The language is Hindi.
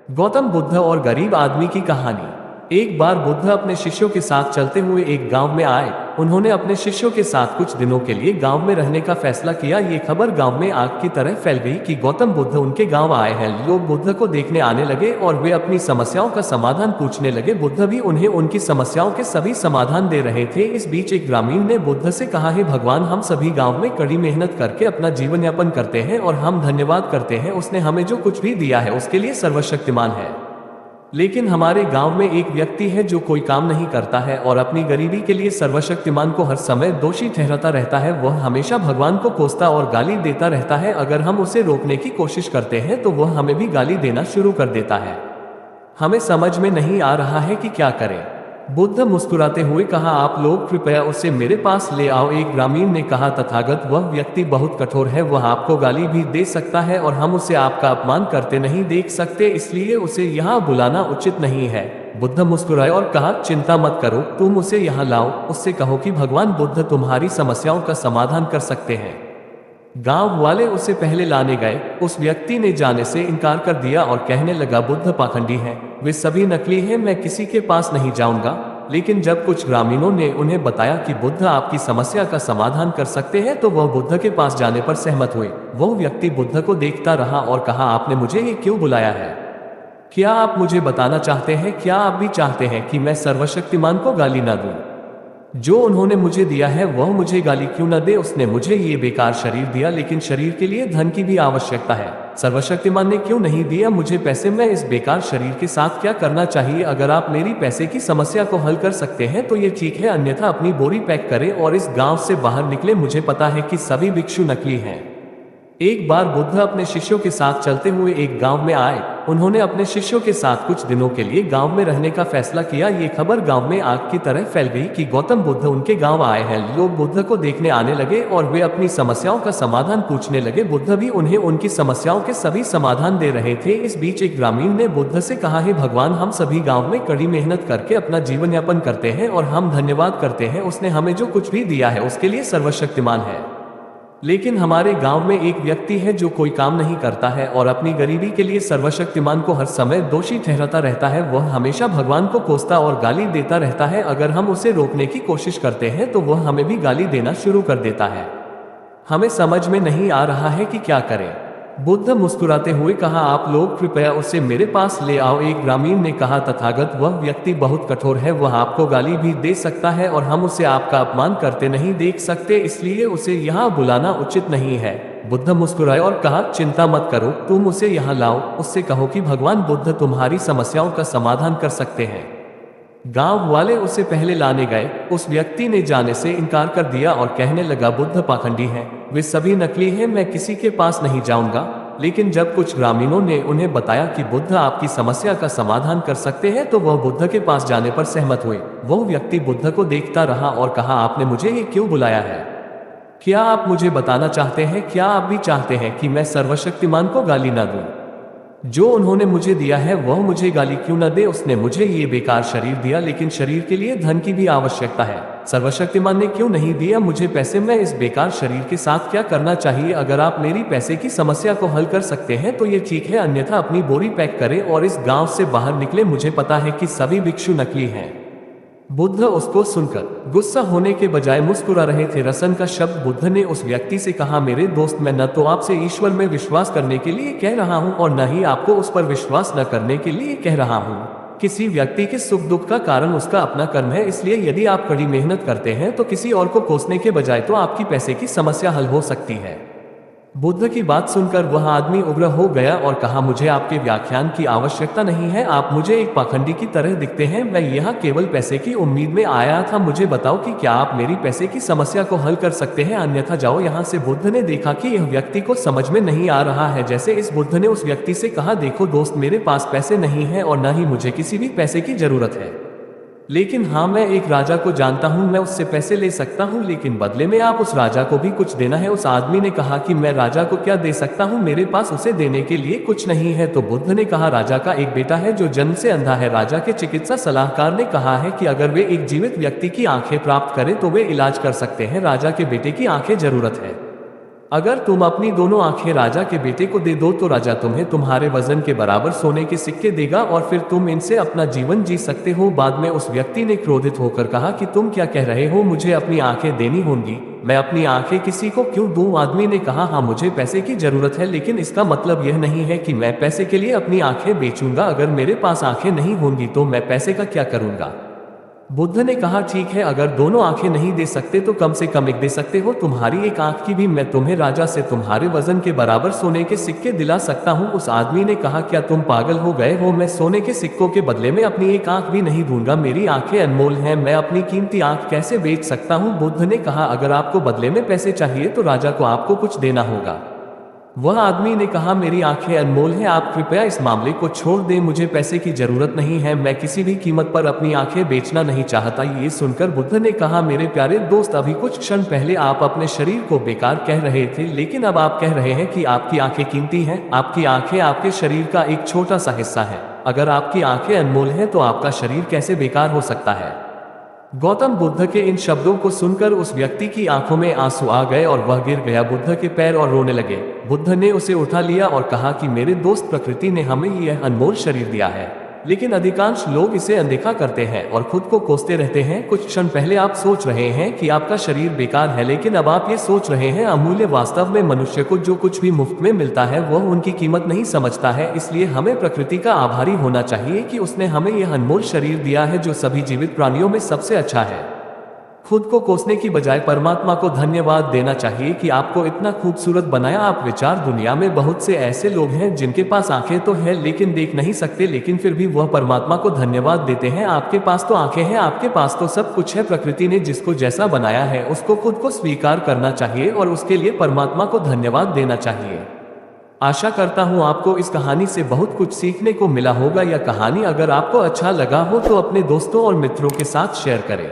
गौतम बुद्ध और गरीब आदमी की कहानी। एक बार बुद्ध अपने शिष्यों के साथ चलते हुए एक गांव में आए। उन्होंने अपने शिष्यों के साथ कुछ दिनों के लिए गांव में रहने का फैसला किया। ये खबर गांव में आग की तरह फैल गई कि गौतम बुद्ध उनके गांव आए हैं। लोग बुद्ध को देखने आने लगे और वे अपनी समस्याओं का समाधान पूछने लगे। बुद्ध भी उन्हें उनकी समस्याओं के सभी समाधान दे रहे थे। इस बीच एक ग्रामीण ने बुद्ध से कहा, हे भगवान, हम सभी गाँव में कड़ी मेहनत करके अपना जीवन यापन करते हैं और हम धन्यवाद करते हैं, उसने हमें जो कुछ भी दिया है उसके लिए सर्वशक्तिमान है। लेकिन हमारे गांव में एक व्यक्ति है जो कोई काम नहीं करता है और अपनी गरीबी के लिए सर्वशक्तिमान को हर समय दोषी ठहराता रहता है। वह हमेशा भगवान को कोसता और गाली देता रहता है। अगर हम उसे रोकने की कोशिश करते हैं तो वह हमें भी गाली देना शुरू कर देता है। हमें समझ में नहीं आ रहा है कि क्या करें। बुद्ध मुस्कुराते हुए कहा, आप लोग कृपया उसे मेरे पास ले आओ। एक ग्रामीण ने कहा, तथागत, वह व्यक्ति बहुत कठोर है, वह आपको गाली भी दे सकता है और हम उसे आपका अपमान करते नहीं देख सकते, इसलिए उसे यहाँ बुलाना उचित नहीं है। बुद्ध मुस्कुराए और कहा, चिंता मत करो, तुम उसे यहाँ लाओ। उससे कहो कि भगवान बुद्ध तुम्हारी समस्याओं का समाधान कर सकते हैं। गांव वाले उसे पहले लाने गए। उस व्यक्ति ने जाने से इनकार कर दिया और कहने लगा, बुद्ध पाखंडी हैं, वे सभी नकली हैं, मैं किसी के पास नहीं जाऊंगा। लेकिन जब कुछ ग्रामीणों ने उन्हें बताया कि बुद्ध आपकी समस्या का समाधान कर सकते हैं तो वह बुद्ध के पास जाने पर सहमत हुए। वह व्यक्ति बुद्ध को देखता रहा और कहा, आपने मुझे ये क्यों बुलाया है? क्या आप मुझे बताना चाहते हैं? क्या आप भी चाहते हैं कि मैं सर्वशक्तिमान को गाली ना दूं? जो उन्होंने मुझे दिया है वह मुझे गाली क्यों न दे? उसने मुझे ये बेकार शरीर दिया, लेकिन शरीर के लिए धन की भी आवश्यकता है। सर्वशक्तिमान ने क्यों नहीं दिया मुझे पैसे? मैं इस बेकार शरीर के साथ क्या करना चाहिए? अगर आप मेरी पैसे की समस्या को हल कर सकते हैं तो ये ठीक है, अन्यथा अपनी बोरी पैक करें और इस गांव से बाहर निकले। मुझे पता है कि सभी भिक्षु नकली हैं। एक बार बुद्ध अपने शिष्यों के साथ चलते हुए एक गांव में आए। उन्होंने अपने शिष्यों के साथ कुछ दिनों के लिए गांव में रहने का फैसला किया। ये खबर गांव में आग की तरह फैल गई कि गौतम बुद्ध उनके गांव आए हैं। लोग बुद्ध को देखने आने लगे और वे अपनी समस्याओं का समाधान पूछने लगे। बुद्ध भी उन्हें उनकी समस्याओं के सभी समाधान दे रहे थे। इस बीच एक ग्रामीण ने बुद्ध से कहा, हे भगवान, हम सभी गाँव में कड़ी मेहनत करके अपना जीवन यापन करते हैं और हम धन्यवाद करते हैं, उसने हमें जो कुछ भी दिया है उसके लिए सर्वशक्तिमान है। लेकिन हमारे गांव में एक व्यक्ति है जो कोई काम नहीं करता है और अपनी गरीबी के लिए सर्वशक्तिमान को हर समय दोषी ठहराता रहता है। वह हमेशा भगवान को कोसता और गाली देता रहता है। अगर हम उसे रोकने की कोशिश करते हैं तो वह हमें भी गाली देना शुरू कर देता है। हमें समझ में नहीं आ रहा है कि क्या करें। बुद्ध मुस्कुराते हुए कहा, आप लोग कृपया उसे मेरे पास ले आओ। एक ग्रामीण ने कहा, तथागत, वह व्यक्ति बहुत कठोर है, वह आपको गाली भी दे सकता है और हम उसे आपका अपमान करते नहीं देख सकते, इसलिए उसे यहाँ बुलाना उचित नहीं है। बुद्ध मुस्कुराए और कहा, चिंता मत करो, तुम उसे यहाँ लाओ। उससे कहो कि भगवान बुद्ध तुम्हारी समस्याओं का समाधान कर सकते हैं। गांव वाले उसे पहले लाने गए। उस व्यक्ति ने जाने से इनकार कर दिया और कहने लगा, बुद्ध पाखंडी हैं, वे सभी नकली हैं, मैं किसी के पास नहीं जाऊंगा। लेकिन जब कुछ ग्रामीणों ने उन्हें बताया कि बुद्ध आपकी समस्या का समाधान कर सकते हैं तो वह बुद्ध के पास जाने पर सहमत हुए। वह व्यक्ति बुद्ध को देखता रहा और कहा, आपने मुझे ये क्यों बुलाया है? क्या आप मुझे बताना चाहते हैं? क्या आप भी चाहते हैं कि मैं सर्वशक्तिमान को गाली ना दूं? जो उन्होंने मुझे दिया है वह मुझे गाली क्यों न दे? उसने मुझे ये बेकार शरीर दिया, लेकिन शरीर के लिए धन की भी आवश्यकता है। सर्वशक्तिमान ने क्यों नहीं दिया मुझे पैसे? मैं इस बेकार शरीर के साथ क्या करना चाहिए? अगर आप मेरी पैसे की समस्या को हल कर सकते हैं तो ये ठीक है, अन्यथा अपनी बोरी पैक करें और इस गांव से बाहर निकले। मुझे पता है कि सभी भिक्षु नकली हैं। बुद्ध उसको सुनकर गुस्सा होने के बजाय मुस्कुरा रहे थे। रसन का शब्द। बुद्ध ने उस व्यक्ति से कहा, मेरे दोस्त, मैं न तो आपसे ईश्वर में विश्वास करने के लिए कह रहा हूँ और न ही आपको उस पर विश्वास न करने के लिए कह रहा हूँ। किसी व्यक्ति के सुख दुख का कारण उसका अपना कर्म है, इसलिए यदि आप कड़ी मेहनत करते हैं तो किसी और को कोसने के बजाय तो आपकी पैसे की समस्या हल हो सकती है। बुद्ध की बात सुनकर वह आदमी उग्र हो गया और कहा, मुझे आपके व्याख्यान की आवश्यकता नहीं है, आप मुझे एक पाखंडी की तरह दिखते हैं। मैं यहाँ केवल पैसे की उम्मीद में आया था। मुझे बताओ कि क्या आप मेरी पैसे की समस्या को हल कर सकते हैं, अन्यथा जाओ यहाँ से। बुद्ध ने देखा कि यह व्यक्ति को समझ में नहीं आ रहा है। जैसे इस बुद्ध ने उस व्यक्ति से कहा, देखो दोस्त, मेरे पास पैसे नहीं है और न ही मुझे किसी भी पैसे की जरूरत है, लेकिन हाँ, मैं एक राजा को जानता हूँ, मैं उससे पैसे ले सकता हूँ, लेकिन बदले में आप उस राजा को भी कुछ देना है। उस आदमी ने कहा कि मैं राजा को क्या दे सकता हूँ, मेरे पास उसे देने के लिए कुछ नहीं है। तो बुद्ध ने कहा, राजा का एक बेटा है जो जन्म से अंधा है। राजा के चिकित्सा सलाहकार ने कहा है कि अगर वे एक जीवित व्यक्ति की आंखें प्राप्त करें तो वे इलाज कर सकते हैं। राजा के बेटे की आंखें जरूरत है। अगर तुम अपनी दोनों आंखें राजा के बेटे को दे दो तो राजा तुम्हें तुम्हारे वजन के बराबर सोने के सिक्के देगा और फिर तुम इनसे अपना जीवन जी सकते हो। बाद में उस व्यक्ति ने क्रोधित होकर कहा कि तुम क्या कह रहे हो, मुझे अपनी आंखें देनी होंगी, मैं अपनी आंखें किसी को क्यों दूं? आदमी ने कहा, हाँ मुझे पैसे की जरूरत है, लेकिन इसका मतलब यह नहीं है कि मैं पैसे के लिए अपनी आंखें बेचूंगा। अगर मेरे पास आंखें नहीं होंगी तो मैं पैसे का क्या करूंगा? बुद्ध ने कहा, ठीक है, अगर दोनों आंखें नहीं दे सकते तो कम से कम एक दे सकते हो। तुम्हारी एक आंख की भी मैं तुम्हें राजा से तुम्हारे वजन के बराबर सोने के सिक्के दिला सकता हूँ। उस आदमी ने कहा, क्या तुम पागल हो गए हो? मैं सोने के सिक्कों के बदले में अपनी एक आंख भी नहीं दूंगा। मेरी आंखें अनमोल हैं, मैं अपनी कीमती आंख कैसे बेच सकता हूँ? बुद्ध ने कहा, अगर आपको बदले में पैसे चाहिए तो राजा को आपको कुछ देना होगा। वह आदमी ने कहा, मेरी आंखें अनमोल हैं, आप कृपया इस मामले को छोड़ दें, मुझे पैसे की जरूरत नहीं है, मैं किसी भी कीमत पर अपनी आंखें बेचना नहीं चाहता। ये सुनकर बुद्ध ने कहा, मेरे प्यारे दोस्त, अभी कुछ क्षण पहले आप अपने शरीर को बेकार कह रहे थे, लेकिन अब आप कह रहे हैं कि आपकी आंखें कीमती हैं। आपकी आंखें आपके शरीर का एक छोटा सा हिस्सा है। अगर आपकी आंखें अनमोल हैं तो आपका शरीर कैसे बेकार हो सकता है? गौतम बुद्ध के इन शब्दों को सुनकर उस व्यक्ति की आंखों में आंसू आ गए और वह गिर गया बुद्ध के पैर और रोने लगे। बुद्ध ने उसे उठा लिया और कहा कि मेरे दोस्त, प्रकृति ने हमें यह अनमोल शरीर दिया है, लेकिन अधिकांश लोग इसे अनदेखा करते हैं और खुद को कोसते रहते हैं। कुछ क्षण पहले आप सोच रहे हैं कि आपका शरीर बेकार है, लेकिन अब आप ये सोच रहे हैं अमूल्य। वास्तव में मनुष्य को जो कुछ भी मुफ्त में मिलता है वह उनकी कीमत नहीं समझता है। इसलिए हमें प्रकृति का आभारी होना चाहिए कि उसने हमें यह अनमोल शरीर दिया है जो सभी जीवित प्राणियों में सबसे अच्छा है। खुद को कोसने की बजाय परमात्मा को धन्यवाद देना चाहिए कि आपको इतना खूबसूरत बनाया। आप विचार, दुनिया में बहुत से ऐसे लोग हैं जिनके पास आंखें तो है लेकिन देख नहीं सकते, लेकिन फिर भी वह परमात्मा को धन्यवाद देते हैं। आपके पास तो आंखें हैं, आपके पास तो सब कुछ है। प्रकृति ने जिसको जैसा बनाया है उसको खुद को स्वीकार करना चाहिए और उसके लिए परमात्मा को धन्यवाद देना चाहिए। आशा करता हूँ आपको इस कहानी से बहुत कुछ सीखने को मिला होगा। यह कहानी अगर आपको अच्छा लगा हो तो अपने दोस्तों और मित्रों के साथ शेयर करें।